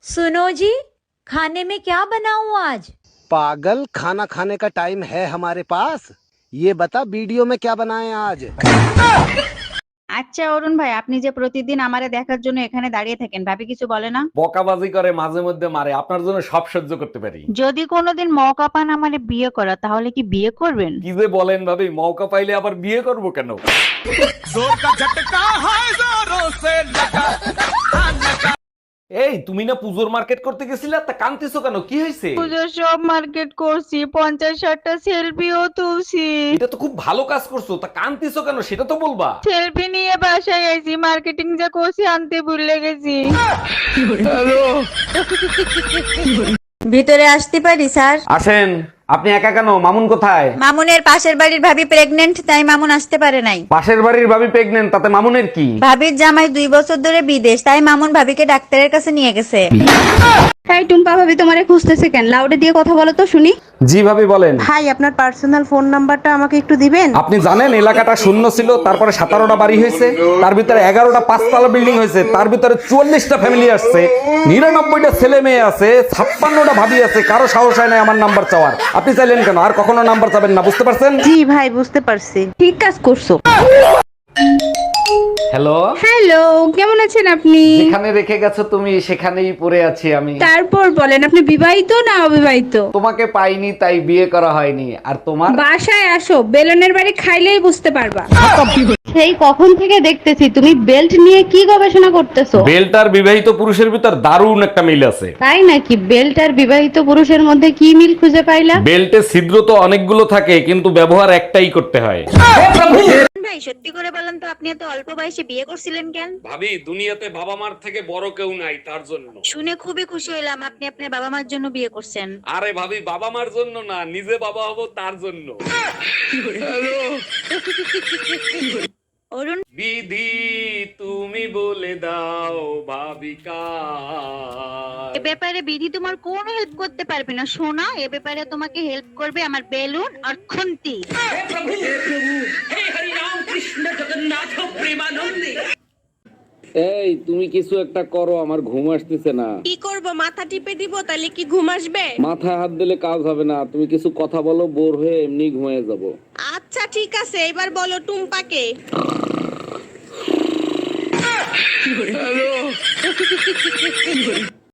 सुनो जी, खाने में क्या बनाऊं आज? पागल, खाना खाने का टाइम है हमारे पास। ये बता वीडियो में क्या बनाए आज। আচ্ছা অরুণ ভাই, আপনি যে প্রতিদিন আমারে দেখার জন্য এখানে দাঁড়িয়ে থাকেন, ভাবি কিছু বলে না? বকাবাজি করে, মাঝে মধ্যে মারে, আপনার জন্য সব সহ্য করতে পারি। যদি কোনোদিন মৌকা পান আমারে বিয়ে করা, তাহলে কি বিয়ে করবেন? কি যে বলেন ভাবি, মৌকা পাইলে আবার বিয়ে করব কেন? এই তুমি না পুজোর মার্কেট করতে গেছিলে, তা কান্তিছো কেন? কি হয়েছে? পুজোর সব মার্কেট করছি, 50-60টা সেলফিও তুলছি। এটা তো খুব ভালো কাজ করছো, তা কান্তিছো কেন সেটা তো বলবা। সেলফি নিয়ে বাসায় আইছি, মার্কেটিং যা করছি আনতে ভুলে গেছি। ভিতরে আসতে পারি স্যার? আসেন। আপনি একা কেন? মামুন কোথায়? মামুনের পাশের বাড়ির ভাবি প্রেগনেন্ট, তাই মামুন আসতে পারে নাই। পাশের বাড়ির ভাবি প্রেগনেন্ট, তাতে মামুনের কি? ভাবির জামাই 2 বছর ধরে বিদেশ, তাই মামুন ভাবিকে ডাক্তারের কাছে নিয়ে গেছে। তাই টুম্পা ভাবি তোমারে খুঁজতেছে কেন? লাউডে দিয়ে কথা বলো তো শুনি। জি ভাবি বলেন। ভাই, আপনার পার্সোনাল ফোন নাম্বারটা আমাকে একটু দিবেন? আপনি জানেন এলাকাটা শূন্য ছিল, তারপরে 17টা বাড়ি হয়েছে, তার ভিতরে 11টা 5তলা বিল্ডিং হয়েছে, তার ভিতরে 44টা ফ্যামিলি আসছে, 99টা ছেলে মেয়ে আছে, 56টা ভাবি আছে, কারো সাহস হয় না আমার নাম্বার চাওয়ার। আপনি চাইলেন কেন? আর কখনো নাম্বার চাবেন না, বুঝতে পারছেন? জি ভাই, বুঝতে পারছি। ঠিক কাজ করছো। হ্যালো, হ্যালো, কেমন আছেন আপনি? যেখানে রেখে গেছো তুমি সেখানেই পড়ে আছি আমি। তারপর বলেন, আপনি বিবাহিত না অবিবাহিত? তোমাকে পাইনি তাই বিয়ে করা হয়নি। আর তোমার? বাসায় আসো, বেলনের বাড়ি খাইলেই বুঝতে পারবা। সেই কখন থেকে দেখতেছি তুমি বেল্ট নিয়ে কি গবেষণা করতেছো। বেল্ট আর বিবাহিত পুরুষের ভিতর দারুণ একটা মিল আছে। তাই নাকি? বেল্ট আর বিবাহিত পুরুষের মধ্যে কি মিল খুঁজে পাইলা? বেল্টে ছিদ্র তো অনেকগুলো থাকে, কিন্তু ব্যবহার একটাই করতে হয়। ভাই সত্যি করে বলেন তো, আপনি এত অল্প বয়সে বিয়ে করছিলেন কেন? ভাবি, দুনিয়াতে বাবা মার থেকে বড় কেউ নাই, তার জন্য। শুনে খুবই খুশি হলাম আপনি আপনার বাবা মার জন্য বিয়ে করছেন। আরে ভাবি, বাবা মার জন্য না, নিজে বাবা হব তার জন্য। অরুণ, বিধি তুমি বলে দাও ভাবিকা। এ ব্যাপারে বিধি তোমার কোনো হেল্প করতে পারবে না সোনা, এ ব্যাপারে তোমাকে হেল্প করবে আমার বেলুন আর খুন্তি। এই তুমি কিছু একটা করো, আমার ঘুম আসতেছে না। কি করব? মাথা টিপে দিব, তাহলে কি ঘুম আসবে? মাথায় হাত দিলে কাজ হবে না, তুমি কিছু কথা বলো, বোর হয়ে এমনি ঘুমিয়ে যাব। আচ্ছা ঠিক আছে, এবার বলো টুম্পাকে।